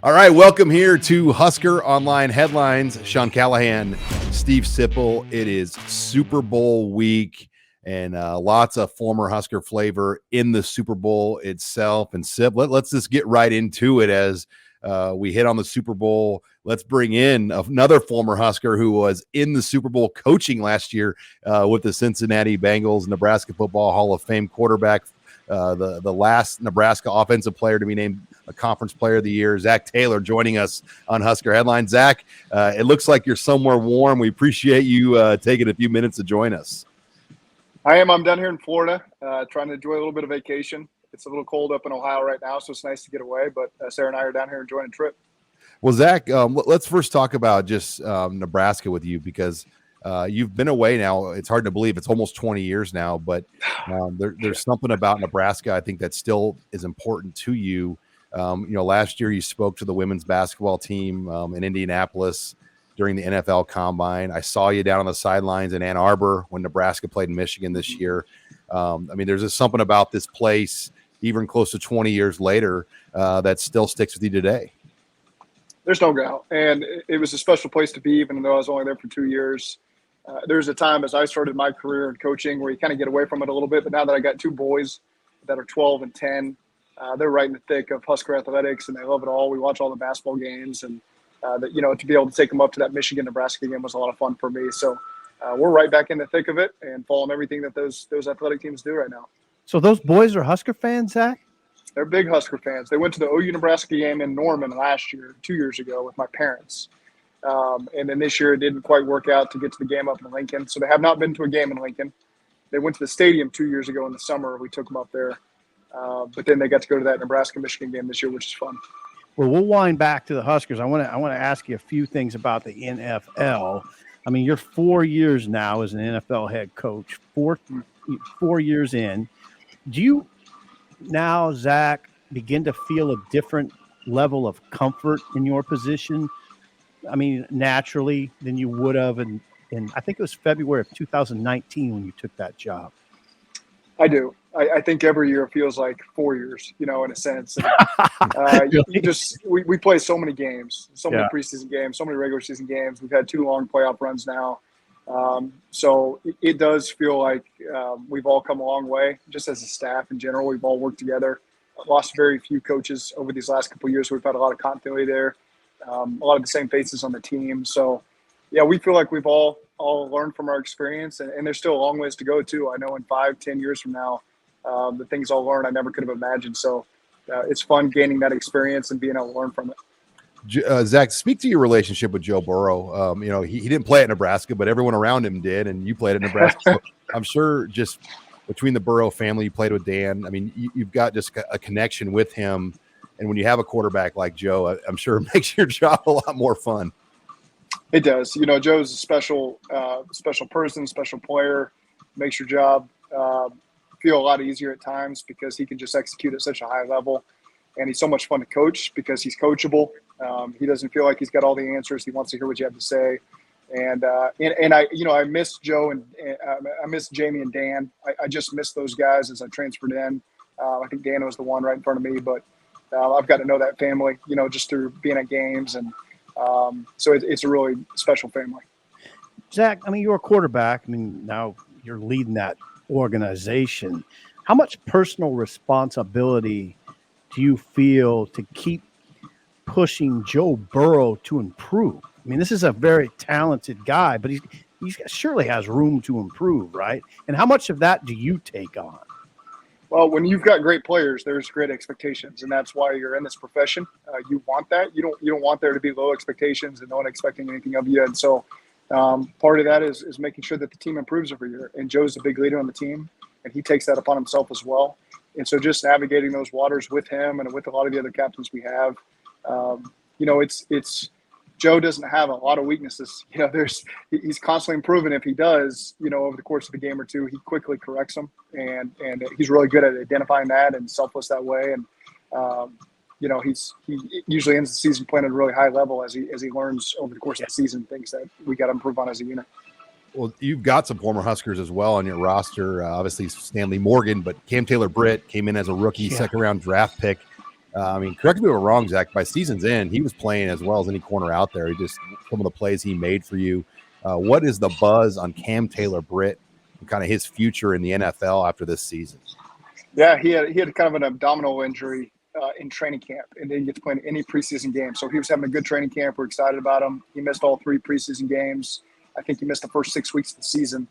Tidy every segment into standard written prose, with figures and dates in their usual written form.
All right, welcome here to Husker Online Headlines. Sean Callahan, Steve Sipple. It is Super Bowl week and lots of former Husker flavor in the Super Bowl itself. And Sip, let's just get right into it as we hit on the Super Bowl. Let's bring in another former Husker who was in the Super Bowl coaching last year with the Cincinnati Bengals, Nebraska Football Hall of Fame quarterback, the last Nebraska offensive player to be named a Conference Player of the Year, Zach Taylor, joining us on Husker Headlines. Zach, it looks like you're somewhere warm. We appreciate you taking a few minutes to join us. I am. I'm down here in Florida, trying to enjoy a little bit of vacation. It's a little cold up in Ohio right now, so it's nice to get away. But Sarah and I are down here enjoying a trip. Well, Zach, let's first talk about just Nebraska with you, because you've been away now. It's hard to believe it's almost 20 years now, but there's something about Nebraska I think that still is important to you. Last year you spoke to the women's basketball team in Indianapolis during the NFL Combine. I saw you down on the sidelines in Ann Arbor when Nebraska played in Michigan this year. There's just something about this place, even close to 20 years later, that still sticks with you today. There's no doubt. And it was a special place to be, even though I was only there for 2 years. There's a time as I started my career in coaching where you kind of get away from it a little bit. But now that I got two boys that are 12 and 10, they're right in the thick of Husker athletics, and they love it all. We watch all the basketball games, and to be able to take them up to that Michigan-Nebraska game was a lot of fun for me. So we're right back in the thick of it and following everything that those athletic teams do right now. So those boys are Husker fans, Zach? They're big Husker fans. They went to the OU-Nebraska game in Norman last year, 2 years ago, with my parents. And then this year it didn't quite work out to get to the game up in Lincoln. So they have not been to a game in Lincoln. They went to the stadium 2 years ago in the summer. We took them up there. But then they got to go to that Nebraska-Michigan game this year, which is fun. Well, we'll wind back to the Huskers. I want to ask you a few things about the NFL. I mean, you're 4 years now as an NFL head coach, four years in. Do you now, Zach, begin to feel a different level of comfort in your position? I mean, naturally than you would have in I think it was February of 2019 when you took that job. I do. I think every year feels like 4 years, in a sense. We play so many games, so many preseason games, so many regular season games. We've had 2 long playoff runs now. So it does feel like we've all come a long way, just as a staff in general. We've all worked together. I've lost very few coaches over these last couple of years. We've had a lot of continuity there, a lot of the same faces on the team. So, yeah, we feel like we've all learned from our experience, and there's still a long ways to go, too. I know in 5-10 years from now, the things I'll learn I never could have imagined. So it's fun gaining that experience and being able to learn from it. Zach, speak to your relationship with Joe Burrow. He didn't play at Nebraska, but everyone around him did, and you played at Nebraska. So I'm sure just between the Burrow family, you played with Dan. I mean, you've got just a connection with him. And when you have a quarterback like Joe, I'm sure it makes your job a lot more fun. It does. Joe's a special person, special player, makes your job feel a lot easier at times because he can just execute at such a high level. And he's so much fun to coach because he's coachable. He doesn't feel like he's got all the answers. He wants to hear what you have to say. And I miss Joe and I miss Jamie and Dan. I just miss those guys as I transferred in. I think Dan was the one right in front of me, but I've got to know that family, just through being at games. And so it's a really special family. Zach, I mean, you're a quarterback. I mean, now you're leading that organization. How much personal responsibility do you feel to keep pushing Joe Burrow to improve? I mean, this is a very talented guy, but he surely has room to improve, right? And how much of that do you take on? Well, when you've got great players, there's great expectations, and that's why you're in this profession. You want that. You don't want there to be low expectations and no one expecting anything of you. And so part of that is making sure that the team improves every year. And Joe's a big leader on the team, and he takes that upon himself as well. And so just navigating those waters with him and with a lot of the other captains we have, it's Joe doesn't have a lot of weaknesses. He's constantly improving. If he does, over the course of a game or two, he quickly corrects them, and he's really good at identifying that and selfless that way. And he usually ends the season playing at a really high level as he learns over the course of the season things that we got to improve on as a unit. Well, you've got some former Huskers as well on your roster. Obviously, Stanley Morgan, but Cam Taylor-Britt came in as a rookie, second-round draft pick. I mean, correct me if I'm wrong, Zach. By season's end, he was playing as well as any corner out there. He just some of the plays he made for you. What is the buzz on Cam Taylor-Britt and kind of his future in the NFL after this season? Yeah, he had kind of an abdominal injury in training camp, and didn't get to play in any preseason games. So he was having a good training camp. We're excited about him. He missed all 3 preseason games. I think he missed the first 6 weeks of the season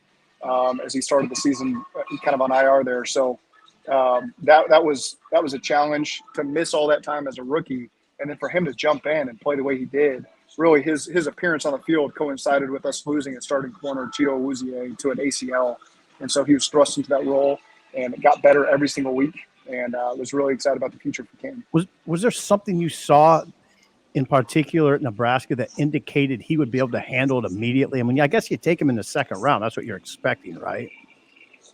as he started the season kind of on IR there. So that was a challenge to miss all that time as a rookie, and then for him to jump in and play the way he did. Really, his appearance on the field coincided with us losing a starting corner, Cheeto Awuzie, to an ACL, and so he was thrust into that role, and it got better every single week. And was really excited about the future for Cam. Was there something you saw in particular at Nebraska that indicated he would be able to handle it immediately? I mean, I guess you take him in the second round. That's what you're expecting, right?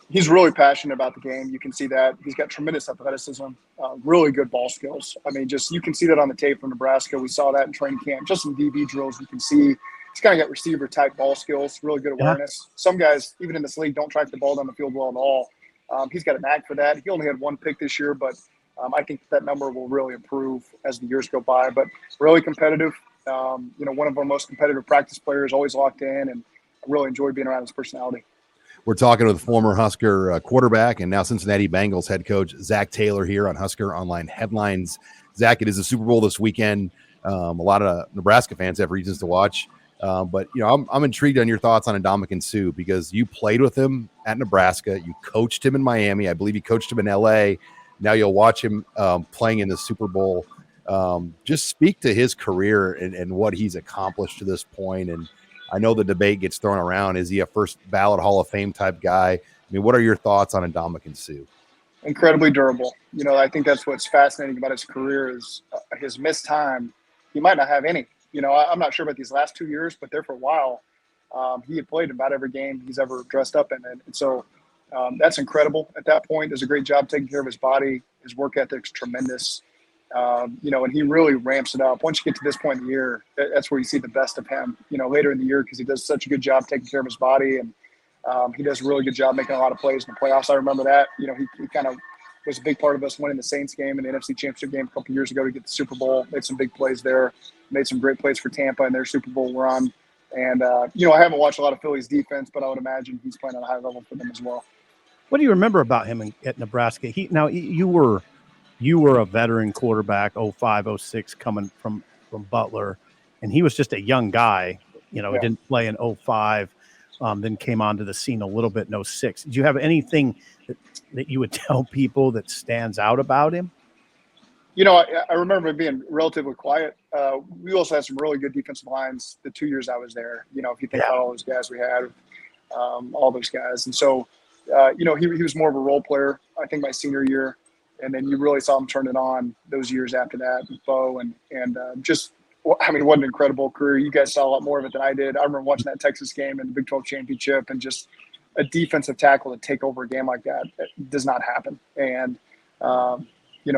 He's really passionate about the game. You can see that. He's got tremendous athleticism, really good ball skills. I mean, just you can see that on the tape from Nebraska. We saw that in training camp. Just in DB drills, you can see he's kind of got receiver-type ball skills, really good awareness. Yeah. Some guys, even in this league, don't track the ball down the field well at all. He's got a knack for that. He only had 1 pick this year, but I think that number will really improve as the years go by. But really competitive. One of our most competitive practice players, always locked in, and I really enjoy being around his personality. We're talking with former Husker quarterback and now Cincinnati Bengals head coach Zach Taylor here on Husker Online Headlines. Zach, it is the Super Bowl this weekend. A lot of Nebraska fans have reasons to watch. But I'm intrigued on your thoughts on Ndamukong Suh because you played with him at Nebraska. You coached him in Miami. I believe you coached him in LA. Now you'll watch him playing in the Super Bowl. Just speak to his career and what he's accomplished to this point. And I know the debate gets thrown around. Is he a first ballot Hall of Fame type guy? I mean, what are your thoughts on Ndamukong Suh? Incredibly durable. I think that's what's fascinating about his career is his missed time. He might not have any. I'm not sure about these last 2 years, but there for a while, he had played about every game he's ever dressed up in. And so that's incredible at that point. Does a great job taking care of his body. His work ethic's tremendous. And he really ramps it up. Once you get to this point in the year, that's where you see the best of him, later in the year, because he does such a good job taking care of his body. And he does a really good job making a lot of plays in the playoffs. I remember that. He kind of was a big part of us winning the Saints game and the NFC Championship game a couple years ago to get the Super Bowl. Made some big plays there. Made some great plays for Tampa in their Super Bowl run. And, I haven't watched a lot of Philly's defense, but I would imagine he's playing at a high level for them as well. What do you remember about him at Nebraska? You were a veteran quarterback, 05, 06, coming from Butler, and he was just a young guy. He didn't play in 05, then came onto the scene a little bit in 06. Do you have anything that you would tell people that stands out about him? I remember him being relatively quiet. We also had some really good defensive lines the 2 years I was there. If you think about all those guys we had, all those guys. And so, he was more of a role player, I think, my senior year. And then you really saw him turn it on those years after that with Bo. And what an incredible career. You guys saw a lot more of it than I did. I remember watching that Texas game in the Big 12 championship, and just a defensive tackle to take over a game like that, it does not happen. And,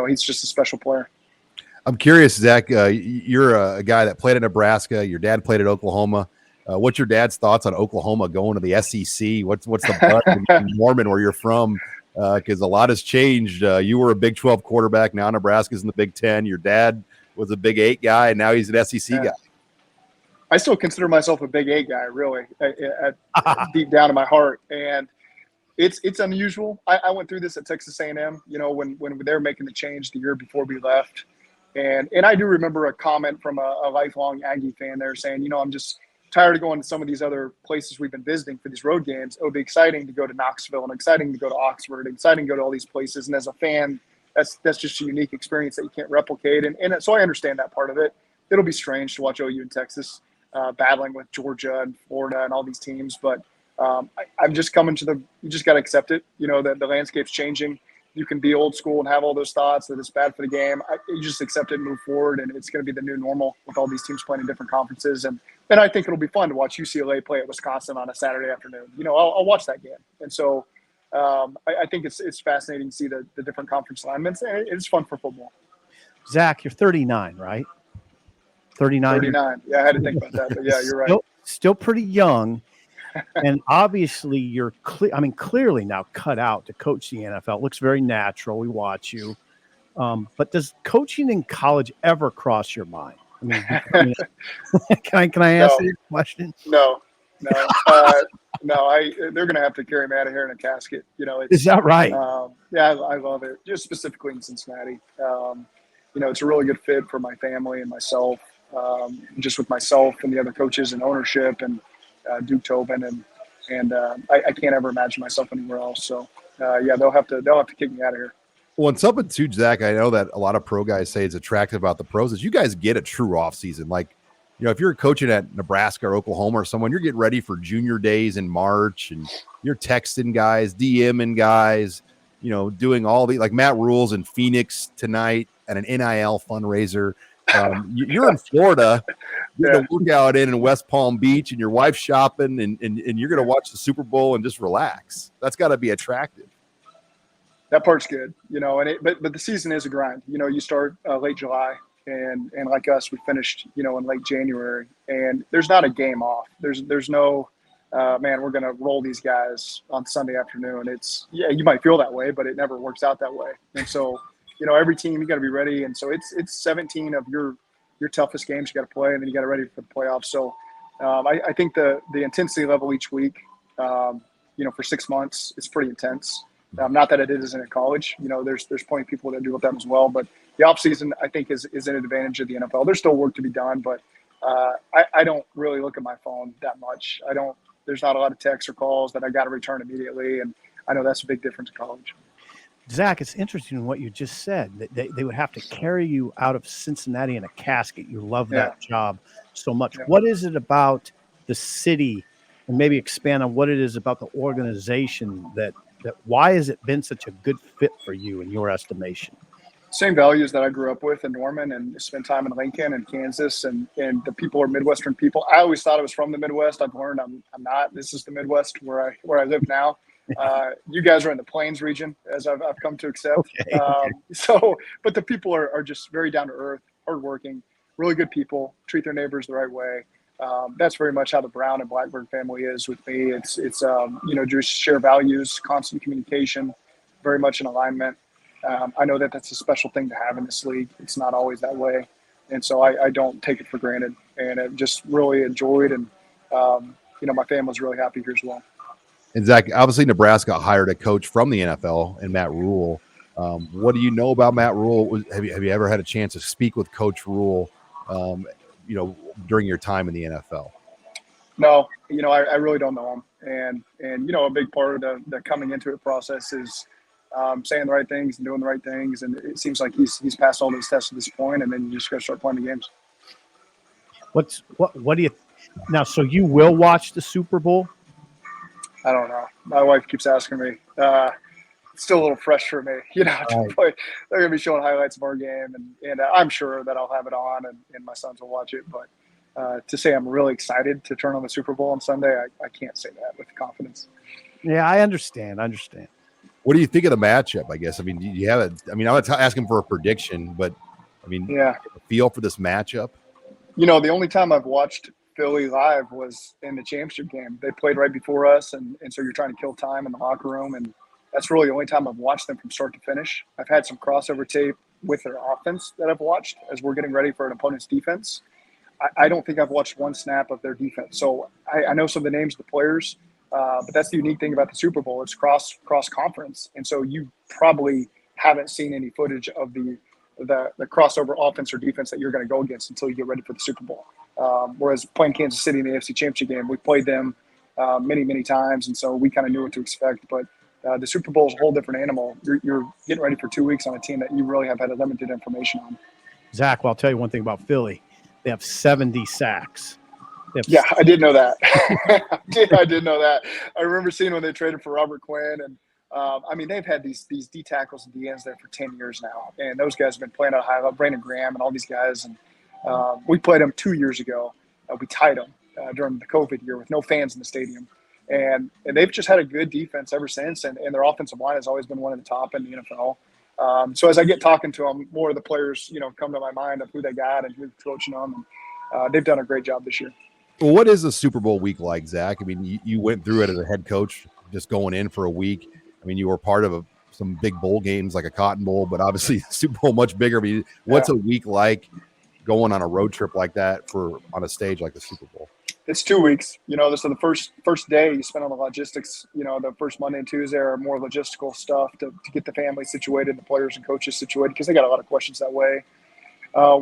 he's just a special player. I'm curious, Zach, you're a guy that played at Nebraska. Your dad played at Oklahoma. What's your dad's thoughts on Oklahoma going to the SEC? What's the buzz in Norman, where you're from? Because a lot has changed. You were a Big 12 quarterback. Now Nebraska's in the Big 10. Your dad was a Big 8 guy, and now he's an SEC guy. I still consider myself a Big 8 guy, really, deep down in my heart. And it's unusual. I went through this at Texas A&M, when they were making the change the year before we left. And I do remember a comment from a lifelong Aggie fan there saying, I'm just tired of going to some of these other places we've been visiting for these road games. It would be exciting to go to Knoxville and exciting to go to Oxford, exciting to go to all these places. And as a fan, that's just a unique experience that you can't replicate. And so I understand that part of it. It'll be strange to watch OU in Texas battling with Georgia and Florida and all these teams. But I'm just coming to you just got to accept it. The landscape's changing. You can be old school and have all those thoughts that it's bad for the game. You just accept it and move forward, and it's going to be the new normal with all these teams playing in different conferences. And I think it'll be fun to watch UCLA play at Wisconsin on a Saturday afternoon. I'll watch that game. And so I think it's fascinating to see the different conference alignments, and it's fun for football. Zach, you're 39, right? 39. 39. Yeah, I had to think about that, but yeah, you're right. Still pretty young. And obviously you're clearly now cut out to coach the NFL. It looks very natural. We watch you. But does coaching in college ever cross your mind? I mean, can I ask No, you a question? no, no, no. They're going to have to carry me out of here in a casket. Is that right? Yeah, I love it. Just specifically in Cincinnati. It's a really good fit for my family and myself. Just with myself and the other coaches and ownership and Duke Tobin and I can't ever imagine myself anywhere else. So yeah, they'll have to kick me out of here. Well, and something too, Zach, I know that a lot of pro guys say it's attractive about the pros is you guys get a true off season. Like, if you're coaching at Nebraska or Oklahoma or someone, you're getting ready for junior days in March and you're texting guys, DMing guys, doing all the, like Matt Rule's in Phoenix tonight at an NIL fundraiser. You're in Florida, you're going to work out in West Palm Beach and your wife's shopping and you're going to watch the Super Bowl and just relax. That's got to be attractive. That part's good, but the season is a grind. You start late July and like us, we finished, in late January, and there's not a game off. There's no, man, we're going to roll these guys on Sunday afternoon. You might feel that way, but it never works out that way. And so, every team, you got to be ready. And so it's 17 of your toughest games you got to play, and then you got to ready for the playoffs. So I think the intensity level each week, for 6 months, it's pretty intense. Not that it isn't in college. There's plenty of people that do with them as well. But the offseason, I think, is an advantage of the NFL. There's still work to be done, but I don't really look at my phone that much. There's not a lot of texts or calls that I got to return immediately, and I know that's a big difference in college. Zach, it's interesting what you just said, that they would have to carry you out of Cincinnati in a casket. You love that job so much. Yeah. What is it about the city, and maybe expand on what it is about the organization that why has it been such a good fit for you in your estimation? Same values that I grew up with in Norman and spent time in Lincoln and Kansas, and the people are Midwestern people. I always thought I was from the Midwest. I've learned I'm not. This is the Midwest where I live now. You guys are in the Plains region, as I've come to accept. Okay. But the people are just very down to earth, hardworking, really good people, treat their neighbors the right way. That's very much how the Brown and Blackburn family is with me. It's just share values, constant communication, very much in alignment. I know that that's a special thing to have in this league. It's not always that way. And so I don't take it for granted, and I just really enjoyed, and my family's really happy here as well. And Zach, obviously Nebraska hired a coach from the NFL and Matt Rule. What do you know about Matt Rule? Have you ever had a chance to speak with Coach Rule, during your time in the NFL? No, I really don't know him. And a big part of the coming into it process is saying the right things and doing the right things. And it seems like he's passed all those tests at this point, and then you just got to start playing the games. What do you now? So you will watch the Super Bowl? I don't know. My wife keeps asking me. It's still a little fresh for me. They're going to be showing highlights of our game, and I'm sure that I'll have it on, and my sons will watch it. But to say I'm really excited to turn on the Super Bowl on Sunday, I can't say that with confidence. Yeah, I understand. What do you think of the matchup, I guess? I mean, do you have it? I mean, I'm not asking for a prediction, but, I mean, a feel for this matchup? The only time I've watched Philly live was in the championship game. They played right before us, and so you're trying to kill time in the locker room, and that's really the only time I've watched them from start to finish. I've had some crossover tape with their offense that I've watched as we're getting ready for an opponent's defense. I don't think I've watched one snap of their defense. So I know some of the names of the players, but that's the unique thing about the Super Bowl. It's cross conference. And so you probably haven't seen any footage of the crossover offense or defense that you're going to go against until you get ready for the Super Bowl. Whereas playing Kansas City in the AFC Championship game, we played them many, many times. And so we kind of knew what to expect. But the Super Bowl is a whole different animal. You're getting ready for 2 weeks on a team that you really have had a limited information on. Zach, well, I'll tell you one thing about Philly. They have 70 sacks. I did know that. I did know that. I remember seeing when they traded for Robert Quinn. And, they've had these D tackles and D ends there for 10 years now. And those guys have been playing at a high level. Brandon Graham and all these guys. And we played them 2 years ago. We tied them during the COVID year with no fans in the stadium. And they've just had a good defense ever since. And their offensive line has always been one of the top in the NFL. So as I get talking to them, more of the players, come to my mind of who they got and who's coaching them. And they've done a great job this year. Well, what is a Super Bowl week like, Zach? I mean, you went through it as a head coach, just going in for a week. I mean, you were part of a some big bowl games like a Cotton Bowl, but obviously the Super Bowl much bigger. I mean, what's a week like going on a road trip like that on a stage like the Super Bowl? It's 2 weeks. So the first day you spend on the logistics. The first Monday and Tuesday are more logistical stuff to get the family situated, the players and coaches situated, because they got a lot of questions that way.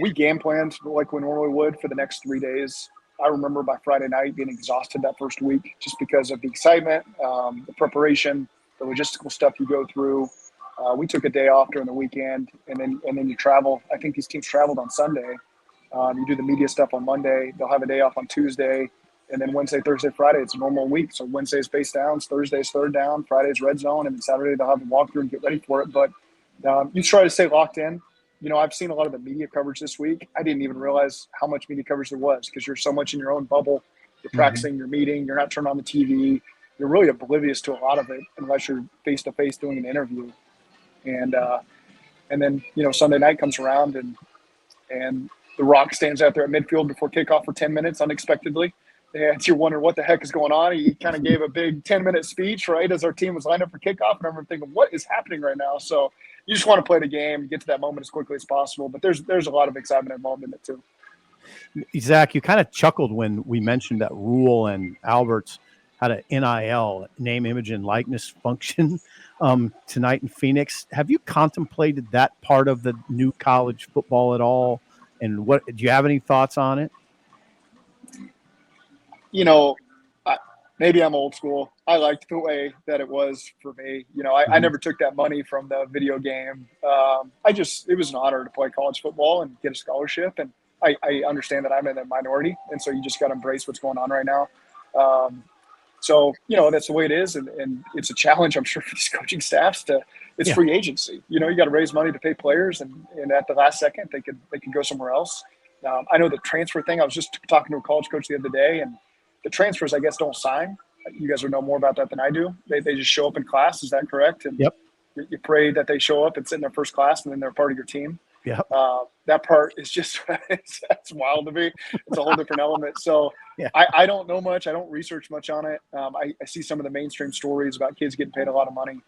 We game planned like we normally would for the next 3 days. I remember by Friday night being exhausted that first week just because of the excitement, the preparation, the logistical stuff you go through. We took a day off during the weekend, and then you travel. I think these teams traveled on Sunday. You do the media stuff on Monday. They'll have a day off on Tuesday. And then Wednesday, Thursday, Friday, it's a normal week. So Wednesday's face downs, Thursday's third down, Friday's red zone, and then Saturday they'll have a walkthrough and get ready for it. But you try to stay locked in. I've seen a lot of the media coverage this week. I didn't even realize how much media coverage there was because you're so much in your own bubble. You're practicing, you're meeting, you're not turning on the TV. You're really oblivious to a lot of it unless you're face-to-face doing an interview. And then, Sunday night comes around and The Rock stands out there at midfield before kickoff for 10 minutes unexpectedly. And you're wondering what the heck is going on. He kind of gave a big 10-minute speech, right, as our team was lined up for kickoff. And I'm thinking, what is happening right now? So you just want to play the game, get to that moment as quickly as possible. But there's a lot of excitement involved in it too. Zach, you kind of chuckled when we mentioned that Rule and Alberts had an NIL, name, image, and likeness function tonight in Phoenix. Have you contemplated that part of the new college football at all? And what do you have any thoughts on it? Maybe I'm old school. I liked the way that it was for me. I never took that money from the video game. It was an honor to play college football and get a scholarship. And I understand that I'm in a minority. And so you just got to embrace what's going on right now. That's the way it is. And it's a challenge, I'm sure, for these coaching staffs it's free agency. You got to raise money to pay players. And at the last second, they could go somewhere else. I know the transfer thing. I was just talking to a college coach the other day, and the transfers, I guess, don't sign. You guys would know more about that than I do. They just show up in class. Is that correct? And yep. You pray that they show up and sit in their first class, and then they're part of your team. Yep. That part is just that's wild to me. It's a whole different element. So yeah. I don't know much. I don't research much on it. I see some of the mainstream stories about kids getting paid a lot of money.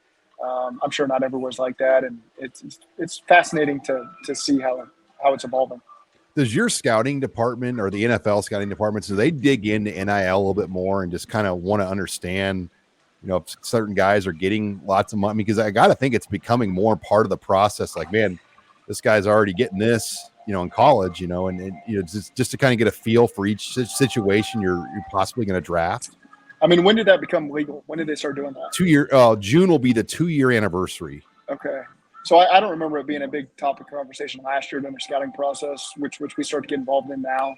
I'm sure not everywhere's like that, and it's fascinating to see how it's evolving. Does your scouting department or the NFL scouting departments, do they dig into NIL a little bit more and just kind of want to understand, if certain guys are getting lots of money? Because I got to think it's becoming more part of the process. Like, man, this guy's already getting this, in college, and just to kind of get a feel for each situation you're possibly going to draft. I mean, when did that become legal? When did they start doing that? June will be the 2-year anniversary. Okay. So I don't remember it being a big topic of conversation last year during the scouting process, which we start to get involved in now.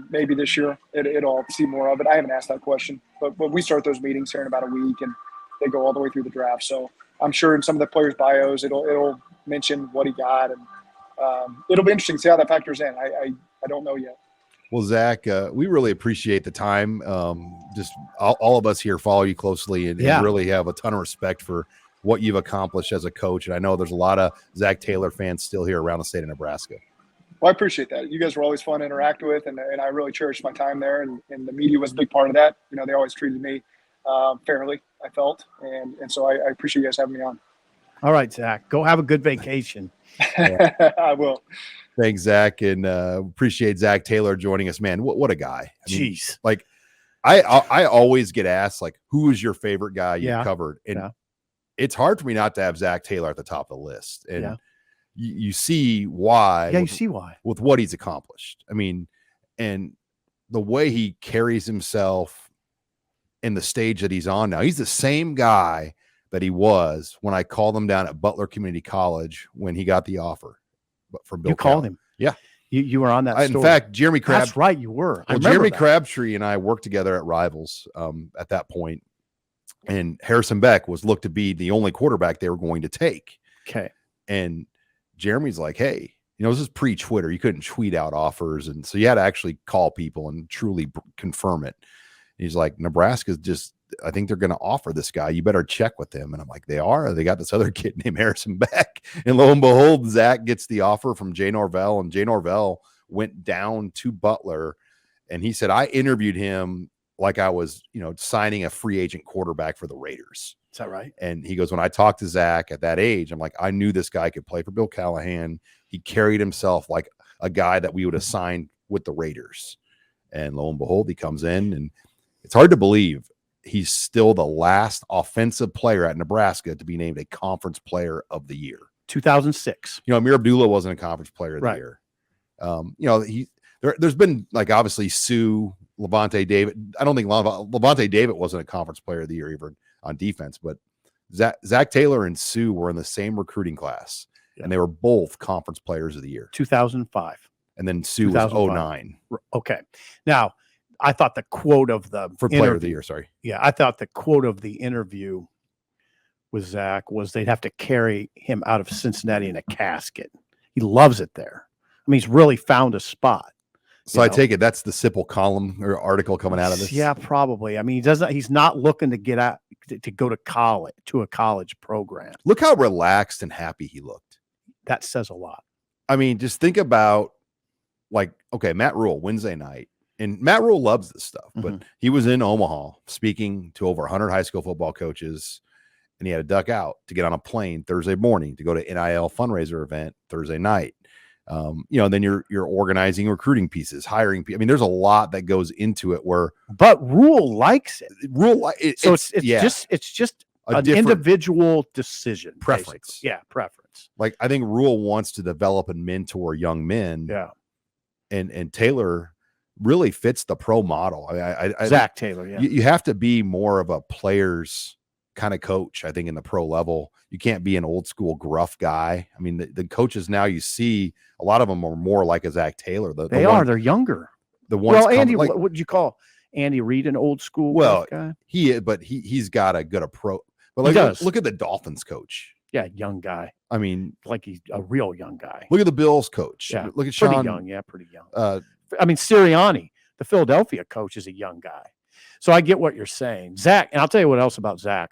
Maybe this year it'll see more of it. I haven't asked that question, but we start those meetings here in about a week, and they go all the way through the draft. So I'm sure in some of the players' bios, it'll mention what he got, and it'll be interesting to see how that factors in. I don't know yet. Well, Zach, we really appreciate the time. Just all of us here follow you closely and really have a ton of respect for what you've accomplished as a coach. And I know there's a lot of Zach Taylor fans still here around the state of Nebraska. Well, I appreciate that. You guys were always fun to interact with, and I really cherished my time there. And the media was a big part of that. They always treated me fairly, I felt. And so I appreciate you guys having me on. All right, Zach, go have a good vacation. I will. Thanks, Zach. And appreciate Zach Taylor joining us, man. What a guy. Jeez. Like I always get asked, like, who is your favorite guy you've covered? And it's hard for me not to have Zach Taylor at the top of the list. And you see why. Yeah, you see why. With what he's accomplished. I mean, and the way he carries himself in the stage that he's on now. He's the same guy that he was when I called him down at Butler Community College when he got the offer from Bill. You called him. Yeah. You were on that story. In fact, Jeremy Crabtree. That's right, you were. Well, Jeremy Crabtree and I worked together at Rivals at that point. And Harrison Beck was looked to be the only quarterback they were going to take. Okay. And Jeremy's like, hey, this is pre-Twitter. You couldn't tweet out offers. And so you had to actually call people and truly confirm it. And he's like, Nebraska's just, I think they're going to offer this guy. You better check with them. And I'm like, they are? They got this other kid named Harrison Beck. And lo and behold, Zach gets the offer from Jay Norvell. And Jay Norvell went down to Butler. And he said, I interviewed him like I was, signing a free agent quarterback for the Raiders. Is that right? And he goes, when I talked to Zach at that age, I'm like, I knew this guy could play for Bill Callahan. He carried himself like a guy that we would have signed with the Raiders. And lo and behold, he comes in, and it's hard to believe he's still the last offensive player at Nebraska to be named a conference player of the year. 2006. Amir Abdullah wasn't a conference player of the year. There's been, like, obviously Sue, Levante David. I don't think Levante David wasn't a conference player of the year even on defense, but Zach Taylor and Sue were in the same recruiting class, and they were both conference players of the year. 2005. And then Sue was 09. Okay. Now, I thought the quote of the player of the year, sorry. Yeah, I thought the quote of the interview with Zach was they'd have to carry him out of Cincinnati in a casket. He loves it there. I mean, he's really found a spot. So I take it that's the Sipple column or article coming out of this. Yeah, probably. I mean, he's not looking to get out to go to college, to a college program. Look how relaxed and happy he looked. That says a lot. I mean, just think about, like, okay, Matt Rule, Wednesday night. And Matt Rule loves this stuff, but he was in Omaha speaking to over 100 high school football coaches, and he had to duck out to get on a plane Thursday morning to go to NIL fundraiser event Thursday night. Then you're organizing recruiting pieces, hiring people. I mean, there's a lot that goes into it but Rule likes it. It's just an individual decision. Preference. Basically. Yeah. Preference. Like, I think Rule wants to develop and mentor young men. Yeah. And Taylor really fits the pro model. Zach Taylor. Yeah. You have to be more of a player's kind of coach, I think, in the pro level. You can't be an old school gruff guy. I mean, the coaches now you see, a lot of them are more like a Zach Taylor. They're younger. Andy, what would you call Andy Reid an old school guy? He's got a good approach. But look at the Dolphins coach. Yeah, young guy. I mean, like he's a real young guy. Look at the Bills coach. Yeah, look at Sean. Pretty young. Yeah, pretty young. I mean, Sirianni, the Philadelphia coach, is a young guy. So I get what you're saying. Zach, and I'll tell you what else about Zach.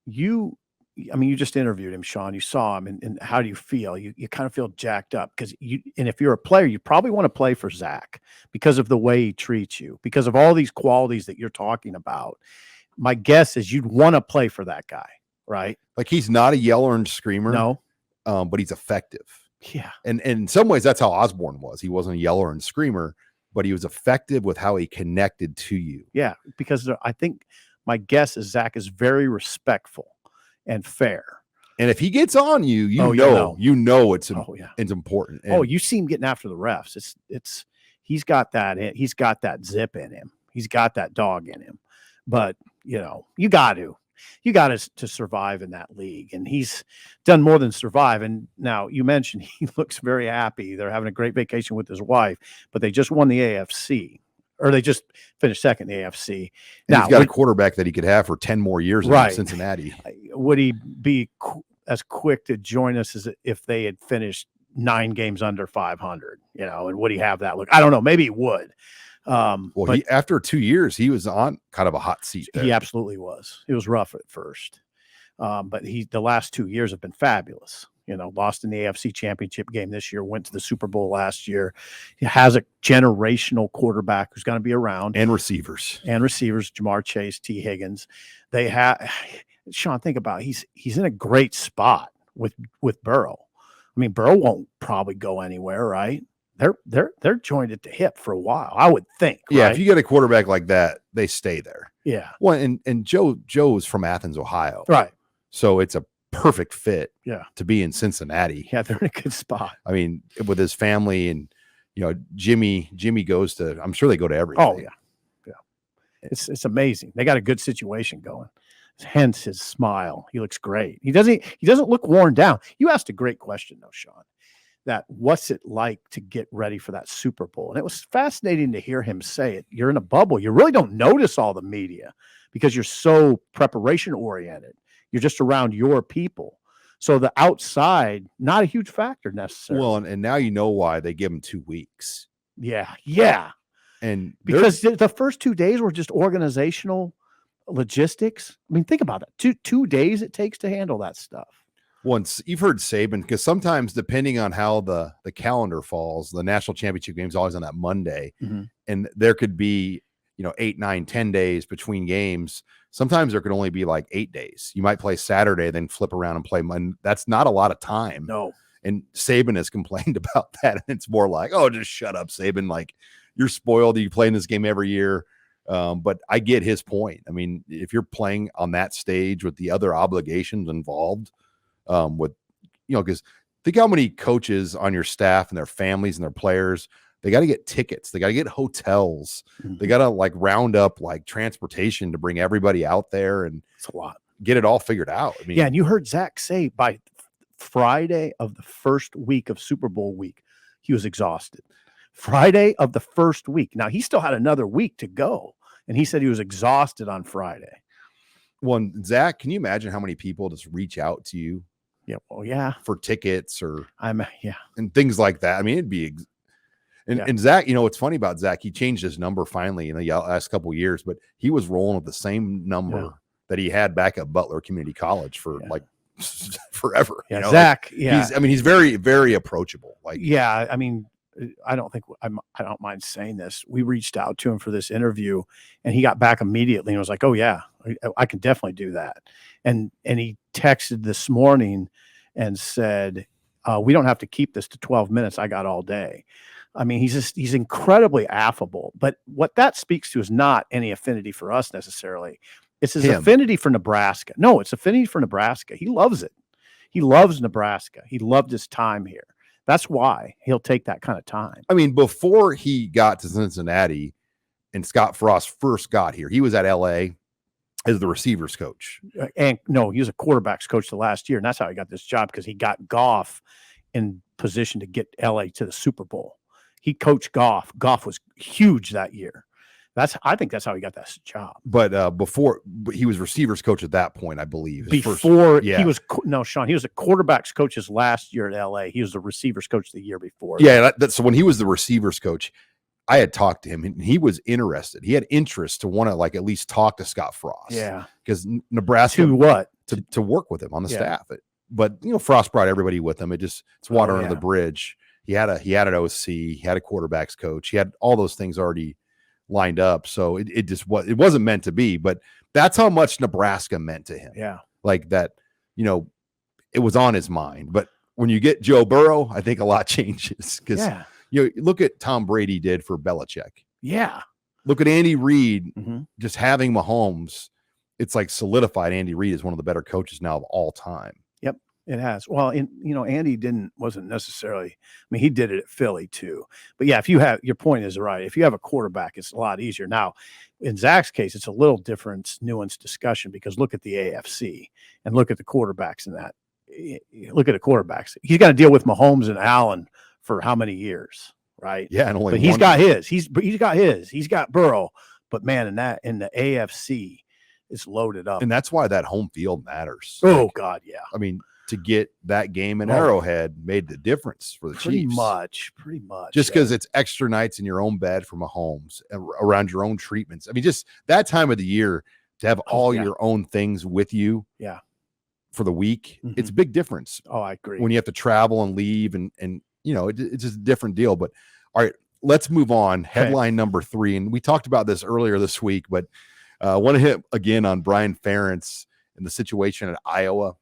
You just interviewed him, Sean. You saw him, and how do you feel? You kind of feel jacked up and if you're a player, you probably want to play for Zach because of the way he treats you, because of all these qualities that you're talking about. My guess is you'd want to play for that guy, right? Like, he's not a yeller and screamer. No. But he's effective. Yeah. And in some ways, that's how Osborne was. He wasn't a yeller and screamer, but he was effective with how he connected to you. Yeah, because I think my guess is Zach is very respectful and fair. And if he gets on you, you know it's important. And you see him getting after the refs. He's got that zip in him. He's got that dog in him. But you got to survive in that league, and he's done more than survive. And now you mentioned he looks very happy. They're having a great vacation with his wife, but they just won the AFC, or they just finished second in the AFC. Now he's got a quarterback that he could have for 10 more years in Cincinnati. Would he be as quick to join us as if they had finished 9 games under 500? And would he have that look? I don't know. Maybe he would. After 2 years, he was on kind of a hot seat there. He absolutely was. It was rough at first. But the last 2 years have been fabulous. Lost in the AFC Championship game this year, went to the Super Bowl last year. He has a generational quarterback who's going to be around. And receivers. Jamar Chase, T. Higgins. They have Sean, think about it. He's in a great spot with Burrow. I mean, Burrow won't probably go anywhere, right? They're joined at the hip for a while, I would think. Yeah, right? if you get a quarterback like that, they stay there. Yeah. Well, and Joe's from Athens, Ohio. Right. So it's a perfect fit to be in Cincinnati. Yeah, they're in a good spot. I mean, with his family and Jimmy goes to, I'm sure they go to everything. Oh, yeah. Yeah. It's amazing. They got a good situation going. Hence his smile. He looks great. He doesn't look worn down. You asked a great question though, Sean. That what's it like to get ready for that Super Bowl? And it was fascinating to hear him say it. You're in a bubble. You really don't notice all the media because you're so preparation oriented. You're just around your people. So the outside, not a huge factor necessarily. Well, and now you know why they give him 2 weeks. Yeah. Yeah. And because the first 2 days were just organizational logistics. I mean, think about it. Two days it takes to handle that stuff. Once you've heard Saban, because sometimes depending on how the calendar falls, the national championship game is always on that Monday, and there could be 8, 9, 10 days between games. Sometimes there can only be like 8 days. You might play Saturday, then flip around and play Monday. That's not a lot of time. No. And Saban has complained about that. And it's more like, oh, just shut up, Saban. Like, you're spoiled. You play in this game every year. But I get his point. I mean, if you're playing on that stage with the other obligations involved, because think how many coaches on your staff and their families and their players, they got to get tickets. They got to get hotels. Mhm. They got to like round up like transportation to bring everybody out there and It's a lot. get it all figured out. I mean, Yeah, and you heard Zach say by Friday of the first week of Super Bowl week, he was exhausted. Friday of the first week. Now, he still had another week to go, and he said he was exhausted on Friday. well, Zach, can you imagine how many people just reach out to you Yeah, well, yeah. for tickets or Yeah. and things like that? I mean, it'd be and Zach, what's funny about Zach, he changed his number finally in the last couple of years, but he was rolling with the same number that he had back at Butler Community College for like forever. Yeah, Zach. He's very, very approachable. Like, yeah, I mean, I don't mind saying this. We reached out to him for this interview, and he got back immediately and was like, "Oh yeah, I can definitely do that." And he texted this morning and said, "We don't have to keep this to 12 minutes. I got all day." I mean, he's incredibly affable. But what that speaks to is not any affinity for us necessarily. It's his affinity for Nebraska. No, it's affinity for Nebraska. He loves it. He loves Nebraska. He loved his time here. That's why he'll take that kind of time. I mean, before he got to Cincinnati and Scott Frost first got here, he was at LA as the receivers coach. And no, he was a quarterbacks coach the last year. And that's how he got this job, because he got Goff in position to get LA to the Super Bowl. He coached Goff. Goff was huge that year. I think that's how he got that job. But he was receivers coach at that point, I believe. He was Sean. He was a quarterbacks coach his last year at LA. He was the receivers coach the year before. Yeah, so when he was the receivers coach, I had talked to him and he was interested. He had interest to want to like at least talk to Scott Frost. Yeah, because Nebraska to work with him on the staff. But Frost brought everybody with him. It's water under the bridge. He had an OC. He had a quarterbacks coach. He had all those things already lined up. So it wasn't meant to be, but that's how much Nebraska meant to him. Yeah. Like that, it was on his mind. But when you get Joe Burrow, I think a lot changes because look at Tom Brady did for Belichick. Yeah. Look at Andy Reid, just having Mahomes. It's like solidified Andy Reid is one of the better coaches now of all time. Yep. It has. Well, Andy wasn't necessarily, I mean, he did it at Philly too. But yeah, your point is right. If you have a quarterback, it's a lot easier. Now, in Zach's case, it's a little different, nuanced discussion because look at the AFC and look at the quarterbacks in that. Look at the quarterbacks. He's got to deal with Mahomes and Allen for how many years, right? Yeah, and but he's got his. He's got his. He's got Burrow. But man, in the AFC, it's loaded up. And that's why that home field matters. Oh, God, yeah. I mean, to get that game in Arrowhead made the difference for the Chiefs. Pretty much. Just because it's extra nights in your own bed for Mahomes around your own treatments. I mean, just that time of the year to have all your own things with you. Yeah. For the week, it's a big difference. Oh, I agree. When you have to travel and leave and it's just a different deal. But all right, let's move on. Headline number 3. And we talked about this earlier this week, but I want to hit again on Brian Ferentz and the situation at Iowa.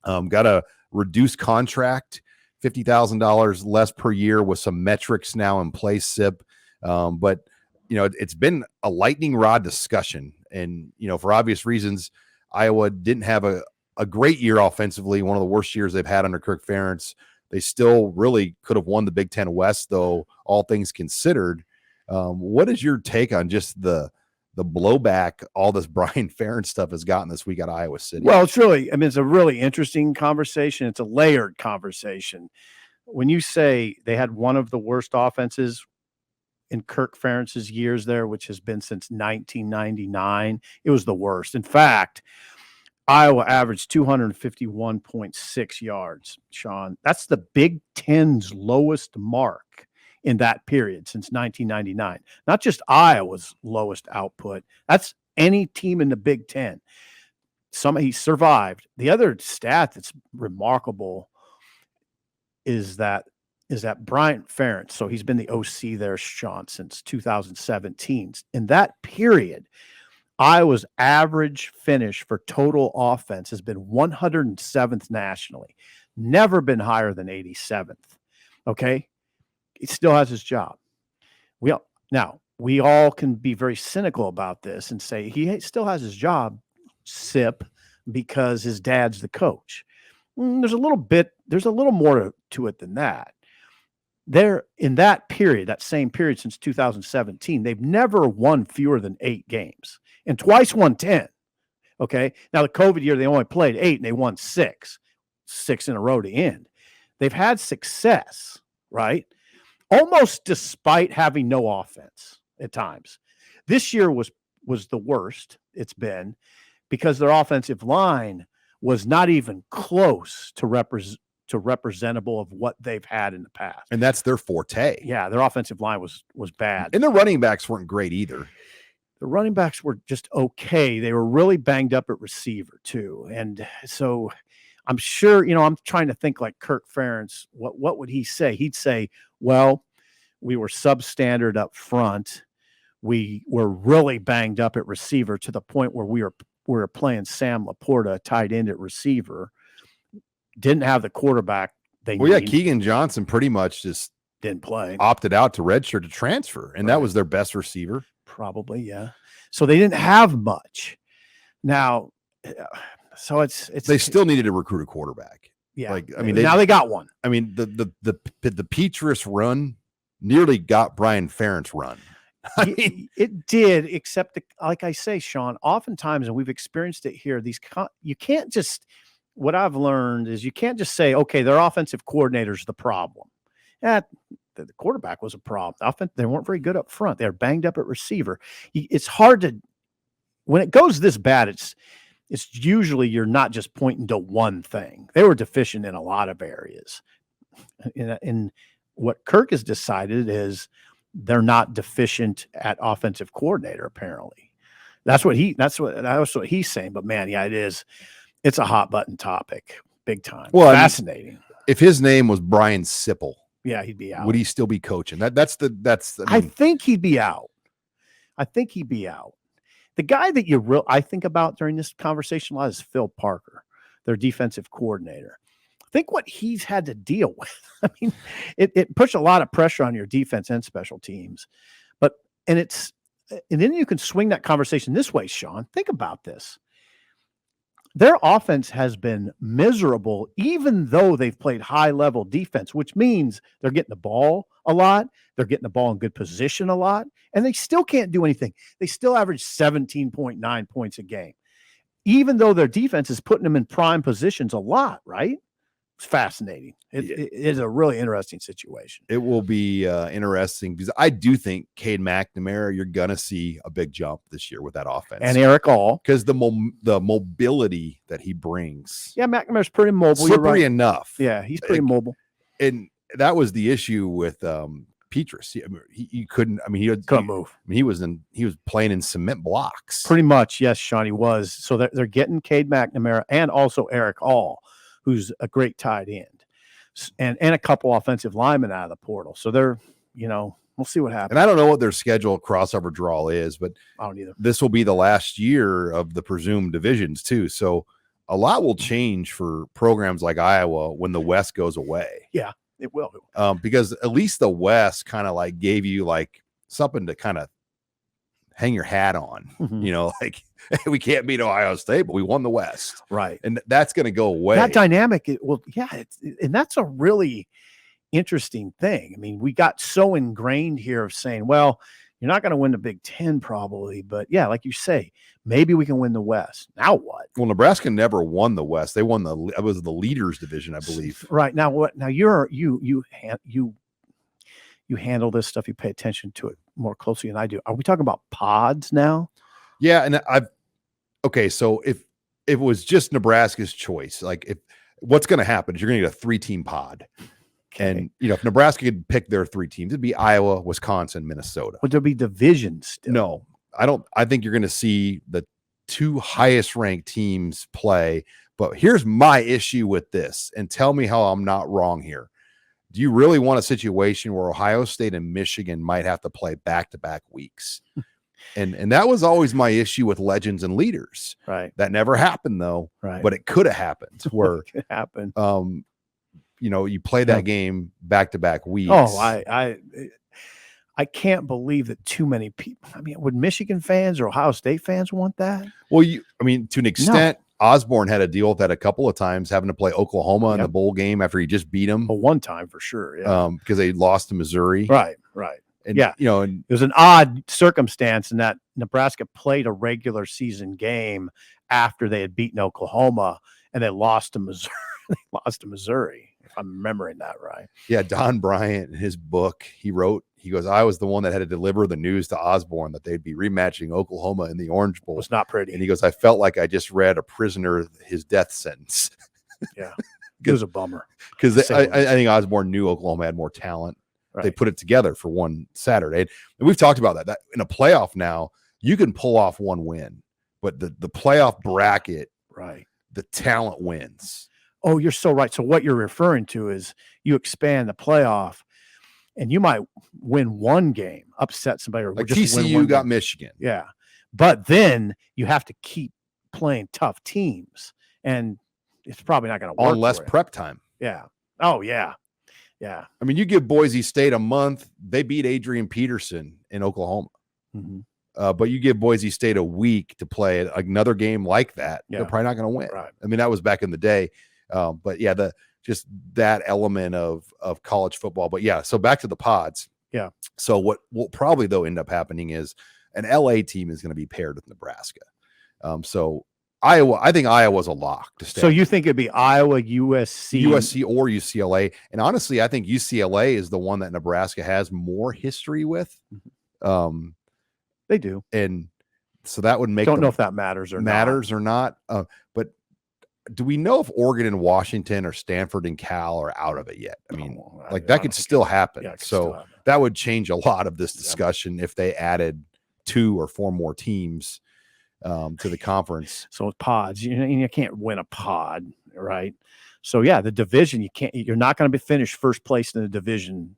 Got a reduced contract, $50,000 less per year with some metrics now in place, SIP. But, it's been a lightning rod discussion. And, for obvious reasons, Iowa didn't have a great year offensively, one of the worst years they've had under Kirk Ferentz. They still really could have won the Big Ten West, though, all things considered. What is your take on just the blowback all this Brian Ferentz stuff has gotten this week at Iowa City? Well, it's a really interesting conversation. It's a layered conversation. When you say they had one of the worst offenses in Kirk Ferentz's years there, which has been since 1999, it was the worst. In fact, Iowa averaged 251.6 yards, Sean. That's the Big Ten's lowest mark in that period since 1999. Not just Iowa's lowest output. That's any team in the Big Ten. He survived. The other stat that's remarkable is that is that Bryant Ferentz, so he's been the OC there, Sean, since 2017. In that period, Iowa's average finish for total offense has been 107th nationally, never been higher than 87th. Okay. He still has his job. We all can be very cynical about this and say he still has his job, Sip, because his dad's the coach. There's a little more to it than that. There, in that period, that same period since 2017, they've never won fewer than 8 games and twice won 10. Okay. Now, the COVID year, they only played 8 and they won 6 in a row to end. They've had success, right? Almost despite having no offense at times. This year was the worst it's been because their offensive line was not even close to representable of what they've had in the past. And that's their forte. Yeah, their offensive line was bad. And the running backs weren't great either. The running backs were just okay. They were really banged up at receiver too. And so I'm sure, I'm trying to think like Kirk Ferentz. What would he say? He'd say, well, we were substandard up front. We were really banged up at receiver to the point where we were playing Sam Laporta, tight end at receiver. Didn't have the quarterback they Well, yeah, needed. Keegan Johnson pretty much just Didn't play. opted out to redshirt to transfer, and that was their best receiver. Probably, yeah. So they didn't have much. Now, so it's They still needed to recruit a quarterback. yeah. Like, I mean, now they got one. I mean, the Petrus run nearly got Brian Ferentz run. I mean, It did, except like I say, Sean, oftentimes, and we've experienced it here, you can't just, what I've learned is you can't just say, okay, their offensive coordinator's the problem. The quarterback was a problem. They weren't very good up front. They're banged up at receiver. It's hard to, when it goes this bad, it's usually you're not just pointing to one thing. They were deficient in a lot of areas. And what Kirk has decided is they're not deficient at offensive coordinator, apparently. That's what he's saying. But man, yeah, it's a hot button topic, big time. Well, fascinating. If his name was Brian Sipple, yeah, he'd be out. Would he still be coaching? I think he'd be out. The guy that I think about during this conversation a lot is Phil Parker, their defensive coordinator. Think what he's had to deal with. I mean, it puts a lot of pressure on your defense and special teams. And then you can swing that conversation this way, Sean. Think about this. Their offense has been miserable, even though they've played high-level defense, which means they're getting the ball a lot. They're getting the ball in good position a lot, and they still can't do anything. They still average 17.9 points a game, even though their defense is putting them in prime positions a lot, right? It's fascinating. It is a really interesting situation. It will be interesting because I do think Cade McNamara, you're going to see a big jump this year with that offense. And Eric All. Because the mobility that he brings. Yeah, McNamara's pretty mobile. Slippery enough. Yeah, he's pretty mobile. And that was the issue with Petrus. He couldn't move. I mean, he was playing in cement blocks. Pretty much, yes, Sean, he was. So they're getting Cade McNamara and also Eric All, who's a great tight end, and a couple offensive linemen out of the portal. So they're, we'll see what happens. And I don't know what their schedule crossover draw is, but I don't either. This will be the last year of the presumed divisions too. So a lot will change for programs like Iowa when the West goes away. Yeah, it will. Because at least the West kind of like gave you like something to kind of hang your hat on, like we can't beat Ohio State, but we won the West. Right. And that's going to go away. That dynamic. And that's a really interesting thing. I mean, we got so ingrained here of saying, well, you're not going to win the Big Ten probably, but yeah, like you say, maybe we can win the West. Now what? Well, Nebraska never won the West. They won it was the leaders division, I believe. Right. Now what? Now you handle this stuff. You pay attention to it more closely than I do. Are we talking about pods now? Yeah. And so if it was just Nebraska's choice, like what's going to happen is you're going to get a 3-team pod. Okay. And, if Nebraska could pick their 3 teams, it'd be Iowa, Wisconsin, Minnesota. Would there be divisions still? No, I don't. I think you're going to see the 2 highest ranked teams play. But here's my issue with this, and tell me how I'm not wrong here. do you really want a situation where Ohio State and Michigan might have to play back-to-back weeks? And that was always my issue with legends and leaders. Right. That never happened though. Right. But it could have happened where it could happen. You play that game back-to-back weeks. Oh, I can't believe that too many people. I mean, would Michigan fans or Ohio State fans want that? Well, to an extent, Osborne had to deal with that a couple of times, having to play Oklahoma in the bowl game after he just beat them. One time for sure. Yeah. Because they lost to Missouri. Right. And, and it was an odd circumstance in that Nebraska played a regular season game after they had beaten Oklahoma, and they lost to Missouri. If I'm remembering that right. Yeah, Don Bryant, in his book, he goes, I was the one that had to deliver the news to Osborne that they'd be rematching Oklahoma in the Orange Bowl. It was not pretty. And he goes, I felt like I just read a prisoner his death sentence. Yeah, it was a bummer. Because I think Osborne knew Oklahoma had more talent. Right. They put it together for one Saturday. And we've talked about that in a playoff now, you can pull off one win, but the playoff bracket, right? The talent wins. Oh, you're so right. So what you're referring to is you expand the playoff and you might win one game, upset somebody, or like just TCU got Michigan. Yeah. But then you have to keep playing tough teams, and it's probably not going to work. On less prep time. Yeah. Oh, yeah. Yeah. I mean, you give Boise State a month, they beat Adrian Peterson in Oklahoma. Mm-hmm. But you give Boise State a week to play another game like that, they're probably not going to win. Right. I mean, that was back in the day. But yeah, just that element of college football. But yeah, so back to the pods. Yeah. So what will probably though end up happening is an LA team is going to be paired with Nebraska. So Iowa, I think Iowa's a lock to stay. So you think it'd be Iowa, USC or UCLA. And honestly, I think UCLA is the one that Nebraska has more history with. They do. And so that would make don't know if that matters or not. But do we know if Oregon and Washington or Stanford and Cal are out of it yet? I mean, that could still happen. Yeah, so that would change a lot of this discussion if they added 2 or 4 more teams to the conference. So with pods, you can't win a pod, right? So yeah, the division, you're not going to be finished first place in the division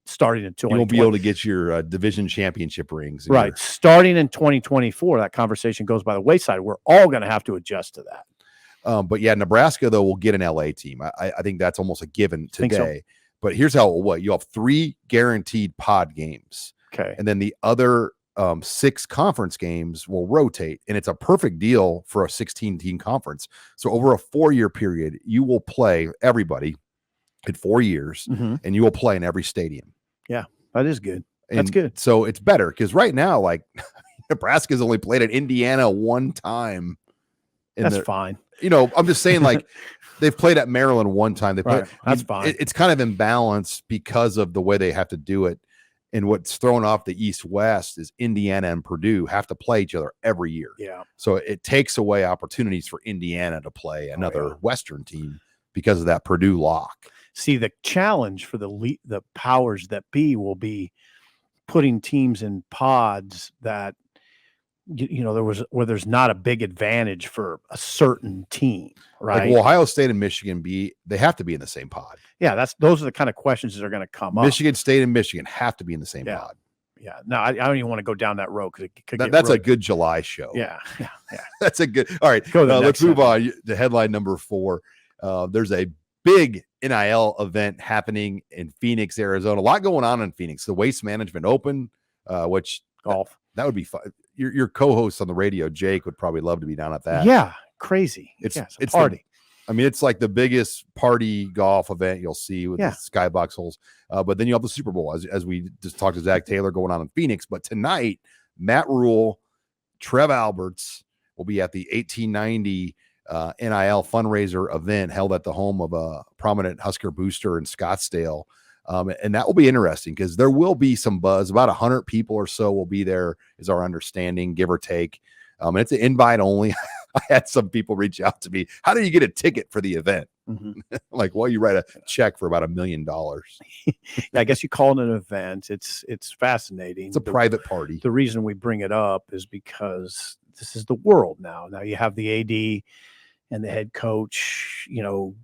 starting in 2020. You won't be able to get your division championship rings. Right. Starting in 2024, that conversation goes by the wayside. We're all going to have to adjust to that. But yeah, Nebraska, though, will get an LA team. I think that's almost a given today. So. But here's how it will work. You have 3 guaranteed pod games. Okay. And then the other 6 conference games will rotate. And it's a perfect deal for a 16-team conference. So over a 4-year period, you will play everybody in 4 years, and you will play in every stadium. Yeah, that is good. That's good. So it's better because right now, like Nebraska's only played at Indiana one time. That's fine. I'm just saying, like they've played at Maryland one time. They played. Right. That's fine. It's kind of imbalanced because of the way they have to do it. And what's thrown off the East-West is Indiana and Purdue have to play each other every year. Yeah. So it takes away opportunities for Indiana to play another Western team because of that Purdue lock. See, the challenge for the powers that be will be putting teams in pods that, where there's not a big advantage for a certain team, right? Like Ohio State and Michigan they have to be in the same pod. Yeah, those are the kind of questions that are going to come up. Michigan State and Michigan have to be in the same pod. Yeah. No, I don't even want to go down that road because it could get that's a good July show. Yeah. That's a good. All right, let's move on to headline number 4. There's a big NIL event happening in Phoenix, Arizona. A lot going on in Phoenix. The Waste Management Open, which golf. That would be fun. Your co-host on the radio, Jake, would probably love to be down at that. Yeah, crazy. It's a party. It's like the biggest party golf event you'll see with the skybox holes. But then you have the Super Bowl, as we just talked to Zach Taylor going on in Phoenix. But tonight, Matt Rule, Trev Alberts will be at the 1890 NIL fundraiser event held at the home of a prominent Husker booster in Scottsdale. And that will be interesting because there will be some buzz. About 100 people or so will be there, is our understanding, give or take. And it's an invite only. I had some people reach out to me. How do you get a ticket for the event? Like, well, you write a check for about $1 million. I guess you call it an event. It's fascinating. It's a private party. The reason we bring it up is because this is the world now. Now you have the AD and the head coach,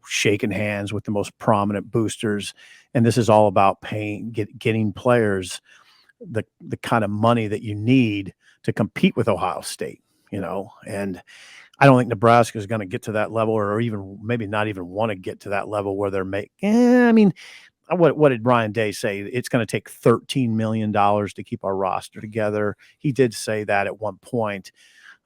shaking hands with the most prominent boosters. And this is all about getting players the kind of money that you need to compete with Ohio State, and I don't think Nebraska is going to get to that level, or even maybe not even want to get to that level where they're what did Ryan Day say? It's going to take $13 million to keep our roster together. He did say that at one point.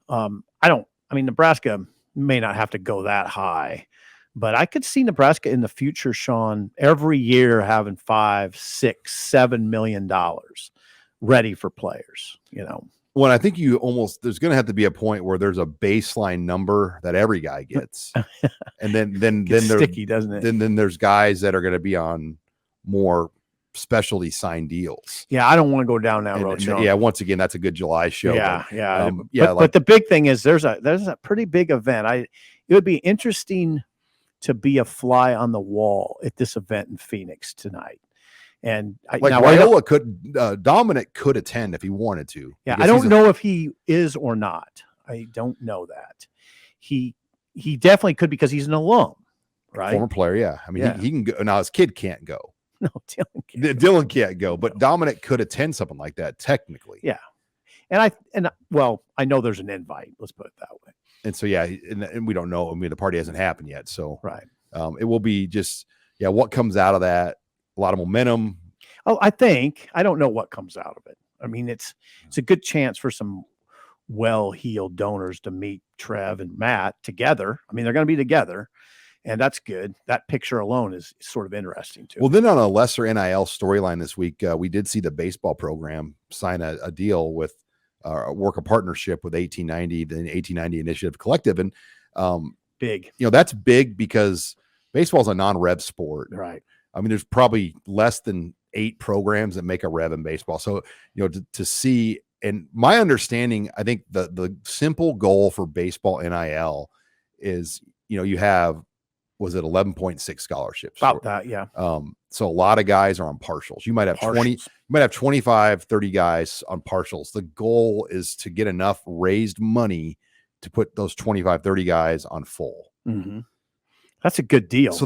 Nebraska may not have to go that high, but I could see Nebraska in the future, Sean, every year having $5, $6, $7 million ready for players, Well, I think there's going to have to be a point where there's a baseline number that every guy gets. And then sticky, doesn't it? Then there's guys that are going to be on more specialty signed deals. Yeah, I don't want to go down that road. Yeah, once again, that's a good July show. But the big thing is there's a pretty big event. It would be interesting to be a fly on the wall at this event in Phoenix tonight. And Dominic could attend if he wanted to. Yeah, I don't know if he is or not. I don't know that. He definitely could because he's an alum, right? Former player, yeah. He can go. Now his kid can't go. No, Dylan can't go, but Dominic could attend something like that technically. Yeah, I know there's an invite. Let's put it that way. And so and we don't know. The party hasn't happened yet, so right. It will be just what comes out of that. A lot of momentum. Oh, I don't know what comes out of it. It's a good chance for some well-heeled donors to meet Trev and Matt together. They're going to be together, and that's good. That picture alone is sort of interesting too. Well, then on a lesser NIL storyline this week, we did see the baseball program sign a deal with work a partnership with 1890, the 1890 Initiative Collective, and big. That's big because baseball is a non-rev sport, right? There's probably less than 8 programs that make a rev in baseball. So, to see, and my understanding, I think the simple goal for baseball NIL is, you have, was it 11.6 scholarships? About that, yeah. So a lot of guys are on partials. You might have 25, 30 guys on partials. The goal is to get enough raised money to put those 25, 30 guys on full. Mm-hmm. That's a good deal. So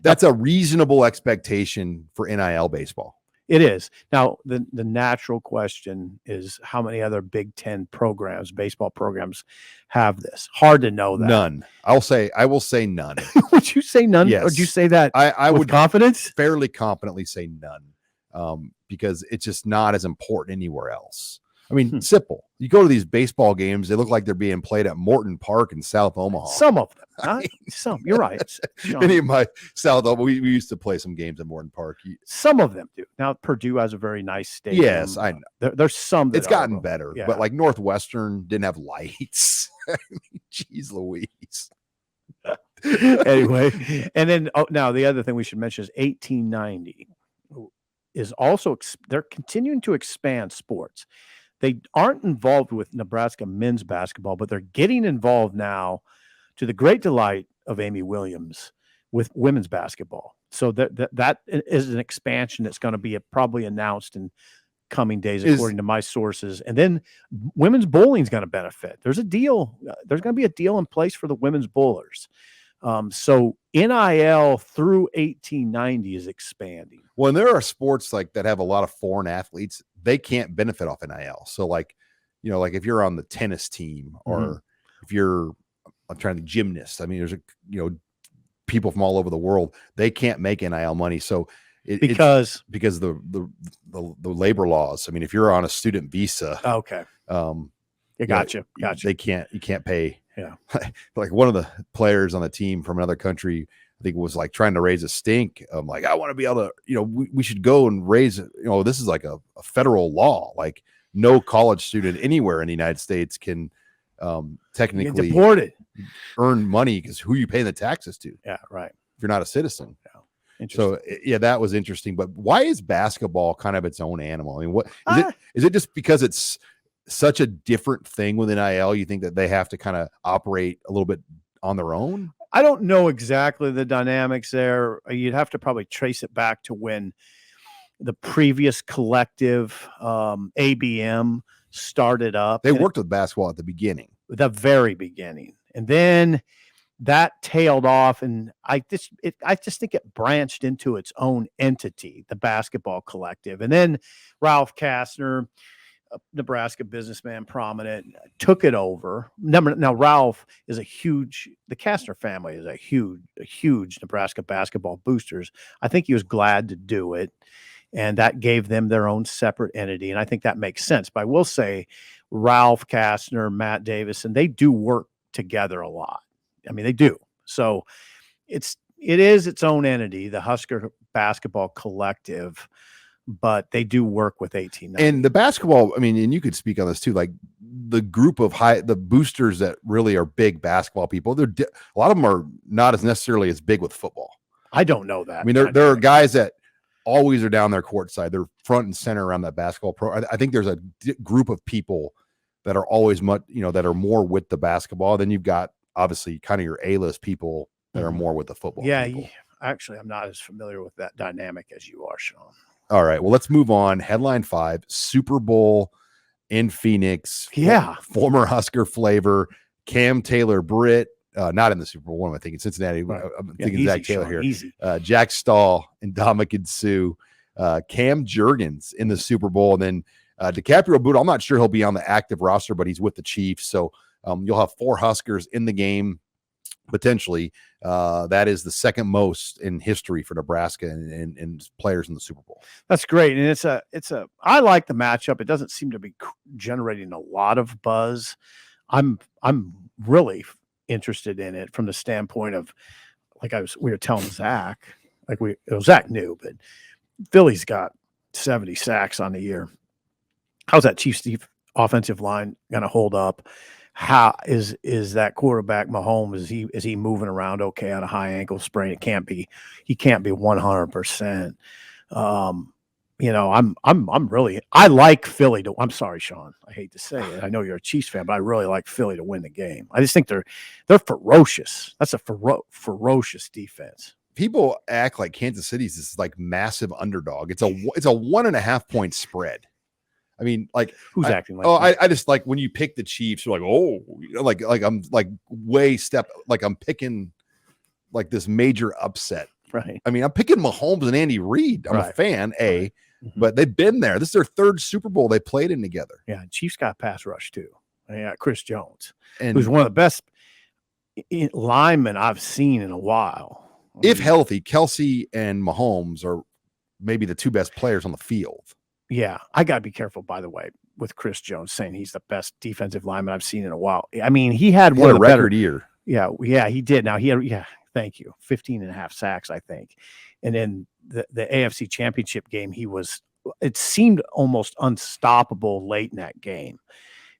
that's a reasonable expectation for NIL baseball. It is. Now, the natural question is how many other Big Ten programs, baseball programs, have this? Hard to know that. None. I will say none. Would you say none? Yes. Or would you say that I with would confidence? Fairly confidently say none, because it's just not as important anywhere else. Simple. You go to these baseball games, they look like they're being played at Morton Park in South Omaha. Some of them. Some. You're right. Any of my South Omaha, we used to play some games at Morton Park. Some of them do. Now, Purdue has a very nice stadium. Yes, I know. There's some that it's gotten better, but like Northwestern didn't have lights. Jeez Louise. Anyway, and then now the other thing we should mention is 1890 is also, they're continuing to expand sports. They aren't involved with Nebraska men's basketball, but they're getting involved now, to the great delight of Amy Williams, with women's basketball. So that is an expansion that's going to be probably announced in coming days, according to my sources. And then women's bowling is going to benefit. There's a deal. There's going to be a deal in place for the women's bowlers. So NIL through 1890 is expanding. Well, and there are sports like that have a lot of foreign athletes. They can't benefit off NIL. So like if you're on the tennis team, or if you're, I'm trying to gymnast. There's people from all over the world. They can't make NIL money. So because the labor laws. If you're on a student visa, okay. Gotcha. You can't pay. Yeah. Like one of the players on the team from another country, I think, was like trying to raise a stink. I'm like, I want to be able to, we should go and raise, this is like a federal law. Like no college student anywhere in the United States can technically get deported, earn money, because who are you paying the taxes to? Yeah, right. If you're not a citizen. Yeah. So that was interesting. But why is basketball kind of its own animal? What is it just because it's such a different thing with NIL? You think that they have to kind of operate a little bit on their own? I don't know exactly the dynamics there. You'd have to probably trace it back to when the previous collective, ABM, started up. They worked with basketball at the beginning. The very beginning. And then that tailed off, and I just think it branched into its own entity, the basketball collective. And then Ralph Kastner, a Nebraska businessman, prominent, took it over. Now Ralph is the Kastner family is a huge Nebraska basketball boosters. I think he was glad to do it, and that gave them their own separate entity. And I think that makes sense. But I will say Ralph Kastner, Matt Davis, and they do work together a lot. I mean, they do. So it is its own entity, the Husker Basketball Collective, but they do work with 18. And the basketball, I mean, and you could speak on this too, like the group of the boosters that really are big basketball people, a lot of them are not as necessarily as big with football. I don't know that. I mean, there are guys that always are down there courtside. They're front and center around that basketball pro. I think there's a group of people that are always that are more with the basketball. Then you've got obviously kind of your A-list people that are more with the football. Yeah. People. Actually, I'm not as familiar with that dynamic as you are, Sean. All right. Well, let's move on. Headline 5, Super Bowl in Phoenix. Yeah. Former Husker flavor, Cam Taylor-Britt, not in the Super Bowl. What am I thinking? Cincinnati. Right. I'm thinking Zach Taylor Sean, here. Easy. Jack Stahl and Ndamukong Suh. Cam Jurgens in the Super Bowl. And then DiCaprio Booth, I'm not sure he'll be on the active roster, but he's with the Chiefs. So you'll have 4 Huskers in the game, potentially. That is the second most in history for Nebraska and players in the Super Bowl. That's great. And I like the matchup. It doesn't seem to be generating a lot of buzz. I'm really interested in it from the standpoint of, like we were telling Zach, Zach knew, but Philly's got 70 sacks on the year. How's that Chiefs offensive line going to hold up? How is that quarterback Mahomes? Is he moving around okay on a high ankle sprain? He can't be 100%. I like Philly to. I'm sorry, Sean. I hate to say it. I know you're a Chiefs fan, but I really like Philly to win the game. I just think they're ferocious. That's a ferocious defense. People act like Kansas City's this like massive underdog. It's a 1.5 point spread. I mean, like who's acting like? I just like when you pick the Chiefs, you're like, like I'm like I'm picking like this major upset. Right. I mean, I'm picking Mahomes and Andy Reid. I'm a fan, but they've been there. This is their 3rd Super Bowl they played in together. Yeah, Chiefs got pass rush too. Yeah, Chris Jones, and who's one of the best linemen I've seen in a while. If healthy, Kelsey and Mahomes are maybe the 2 best players on the field. Yeah, I got to be careful, by the way, with Chris Jones saying he's the best defensive lineman I've seen in a while. I mean, he had one of the record year. Yeah, he did. Now thank you. 15.5 sacks, I think. And in the AFC Championship game, it seemed almost unstoppable late in that game.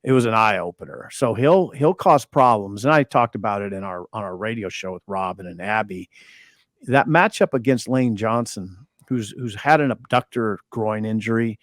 It was an eye opener. So he'll cause problems. And I talked about it on our radio show with Robin and Abby. That matchup against Lane Johnson, who's had an abductor groin injury,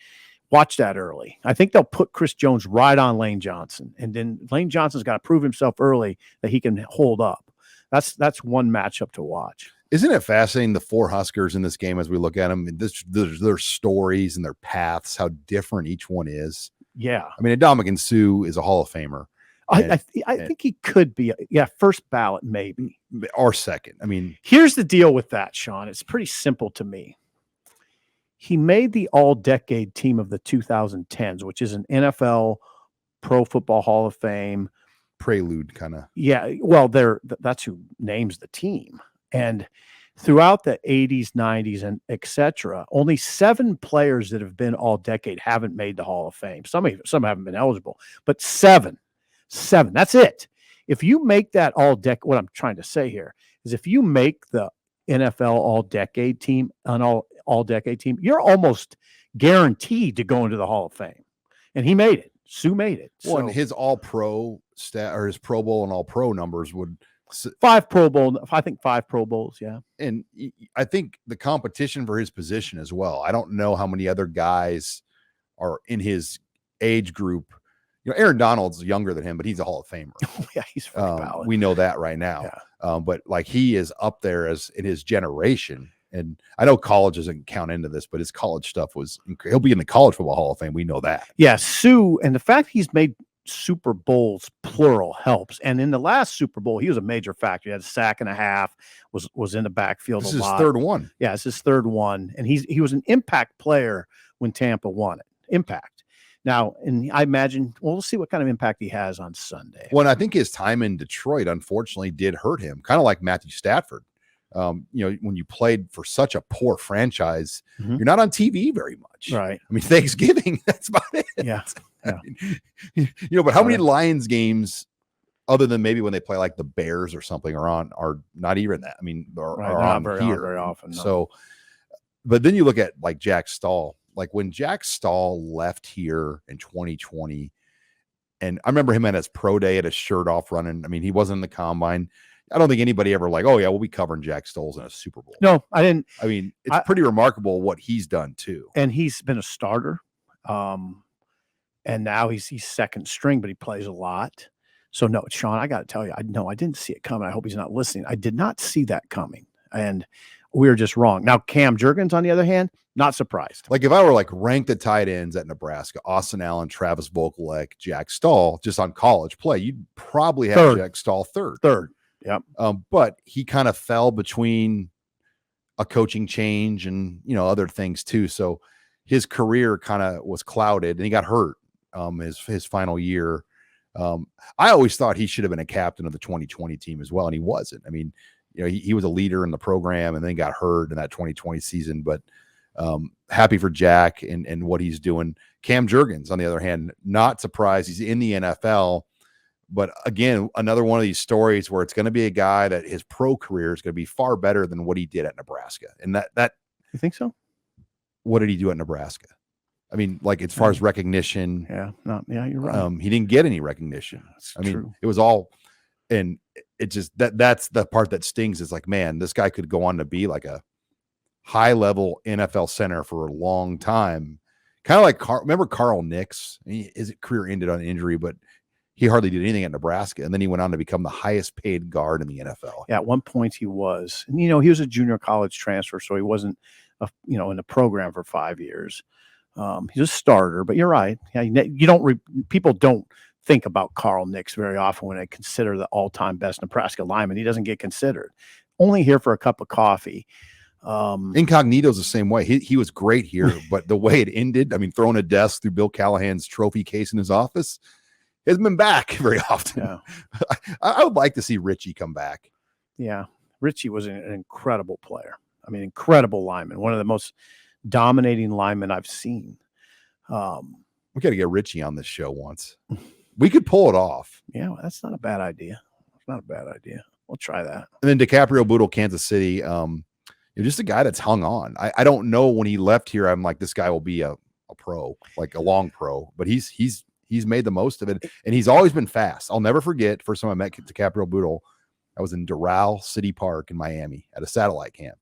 watch that early. I think they'll put Chris Jones right on Lane Johnson. And then Lane Johnson's got to prove himself early that he can hold up. That's one matchup to watch. Isn't it fascinating, the 4 Huskers in this game as we look at them, their stories and their paths, how different each one is? Yeah. I mean, Ndamukong Suh is a Hall of Famer. I think he could be. First ballot maybe. Or second. I mean. Here's the deal with that, Sean. It's pretty simple to me. He made the all-decade team of the 2010s, which is an NFL Pro Football Hall of Fame. Prelude kind of. Yeah, well, that's who names the team. And throughout the 80s, 90s, and et cetera, only 7 players that have been all-decade haven't made the Hall of Fame. Some haven't been eligible, but 7. That's it. If you make that all-decade, what I'm trying to say here is if you make the NFL all-decade team, an all-decade team, you're almost guaranteed to go into the Hall of Fame. And he made it. Suh made it. Well, and his all-pro stat or his Pro Bowl and all-pro numbers would 5 Pro Bowl. I think 5 Pro Bowls. Yeah. And I think the competition for his position as well. I don't know how many other guys are in his age group. You know, Aaron Donald's younger than him, but he's a Hall of Famer. Oh, yeah, he's valid. We know that right now. Yeah. But like he is up there as in his generation. And I know college doesn't count into this, but his college stuff he'll be in the College Football Hall of Fame. We know that. Yeah, Suh, and the fact he's made Super Bowls plural helps. And in the last Super Bowl, he was a major factor. He had a sack and a half, was in the backfield This a is lot. his third one. Yeah, it's his third one. And he was an impact player when Tampa won it. Impact. Now, and I imagine, well, we'll see what kind of impact he has on Sunday. Well, I think his time in Detroit, unfortunately, did hurt him, kind of like Matthew Stafford. When you played for such a poor franchise, you're not on TV very much. Right. I mean, Thanksgiving, that's about it. Yeah. I mean, but how many Lions games, other than maybe when they play like the Bears or something, are not even that? I mean, are on here very often. No. So, but then you look at like Jack Stahl. Like when Jack Stahl left here in 2020, and I remember him at his pro day at his shirt off running. I mean, he wasn't in the combine. I don't think anybody ever like, oh yeah, we'll be covering Jack Stoll's in a Super Bowl. No, I didn't. I mean, it's pretty remarkable what he's done too. And he's been a starter. And now he's second string, but he plays a lot. So no, Sean, I got to tell you, I didn't see it coming. I hope he's not listening. I did not see that coming. And we were just wrong. Now, Cam Jurgens, on the other hand, not surprised. Like if I were like rank the tight ends at Nebraska, Austin Allen, Travis Vokolek, Jack Stahl, just on college play, you'd probably have Jack Stahl third. Yep. But he kind of fell between a coaching change and, other things too. So his career kind of was clouded and he got hurt his final year. I always thought he should have been a captain of the 2020 team as well. And he wasn't. I mean, he was a leader in the program and then got hurt in that 2020 season, but happy for Jack and what he's doing. Cam Jurgens, on the other hand, not surprised. He's in the NFL, but again, another one of these stories where it's going to be a guy that his pro career is going to be far better than what he did at Nebraska. And that you think so? What did he do at Nebraska? I mean, like as far as recognition, you're right. He didn't get any recognition. I mean, it was all, and it just that's the part that stings. Is like, man, this guy could go on to be like a high level NFL center for a long time. Kind of like remember Carl Nix? His career ended on injury, but he hardly did anything at Nebraska, and then he went on to become the highest paid guard in the NFL. Yeah, at one point he was, and he was a junior college transfer, so he wasn't, in the program for 5 years. He's a starter, but you're right. Yeah, people don't think about Carl Nix very often when they consider the all-time best Nebraska lineman. He doesn't get considered. Only here for a cup of coffee. Incognito's the same way. He was great here, but the way it ended, I mean, throwing a desk through Bill Callahan's trophy case in his office, hasn't been back very often. Yeah. I would like to see Richie come back. Yeah, Richie was an incredible player. I mean, incredible lineman. One of the most dominating linemen I've seen. We got to get Richie on this show once. We could pull it off. Yeah, well, that's not a bad idea. It's not a bad idea. We'll try that. And then DiCaprio Boodle, Kansas City. Just a guy that's hung on. I don't know when he left here. I'm like, this guy will be a pro, like a long pro, but he's made the most of it. And he's always been fast. I'll never forget first time I met DiCaprio Boodle. I was in Doral City Park in Miami at a satellite camp.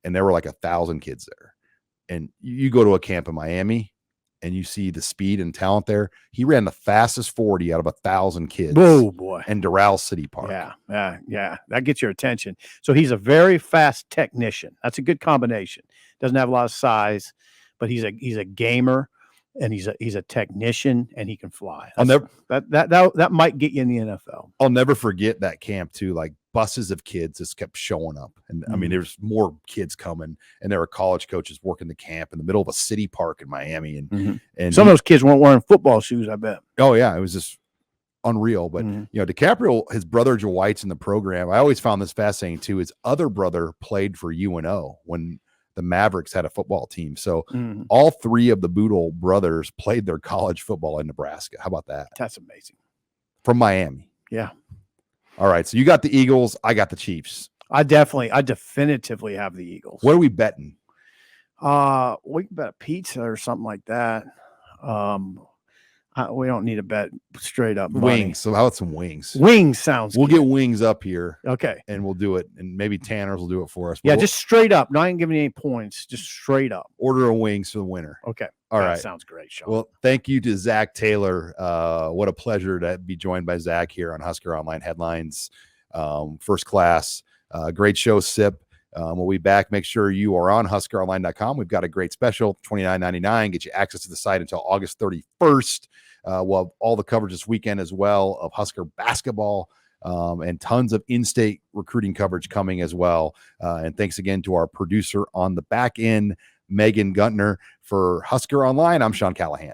And there were like 1,000 kids there. And you go to a camp in Miami and you see the speed and talent there. He ran the fastest 40 out of 1,000 kids. Oh boy. And Doral City Park. Yeah. That gets your attention. So he's a very fast technician. That's a good combination. Doesn't have a lot of size, but he's a gamer and he's a technician and he can fly. That might get you in the NFL. I'll never forget that camp too. Like buses of kids just kept showing up. And I mean, there's more kids coming and there were college coaches working the camp in the middle of a city park in Miami. And some of those kids weren't wearing football shoes, I bet. Oh yeah. It was just unreal. But DiCaprio, his brother Dwight's in the program. I always found this fascinating too. His other brother played for UNO when the Mavericks had a football team. So all three of the Boodle brothers played their college football in Nebraska. How about that? That's amazing. From Miami. Yeah. All right. So you got the Eagles. I got the Chiefs. I definitively have the Eagles. What are we betting? We can bet a pizza or something like that. We don't need a bet straight up money. Wings. So how about some wings? Wings sounds We'll good. get wings up here. Okay. And we'll do it. And maybe Tanner's will do it for us. Yeah, just straight up. Not even giving you any points. Just straight up. Order a wings for the winner. Okay. All that right. Sounds great, Sean. Well, thank you to Zach Taylor. What a pleasure to be joined by Zach here on Husker Online Headlines. First class. Great show, Sip. We'll be back. Make sure you are on HuskerOnline.com. We've got a great special, $29.99. Get you access to the site until August 31st. We'll have all the coverage this weekend as well of Husker basketball, and tons of in-state recruiting coverage coming as well. And thanks again to our producer on the back end, Megan Guntner. For Husker Online, I'm Sean Callahan.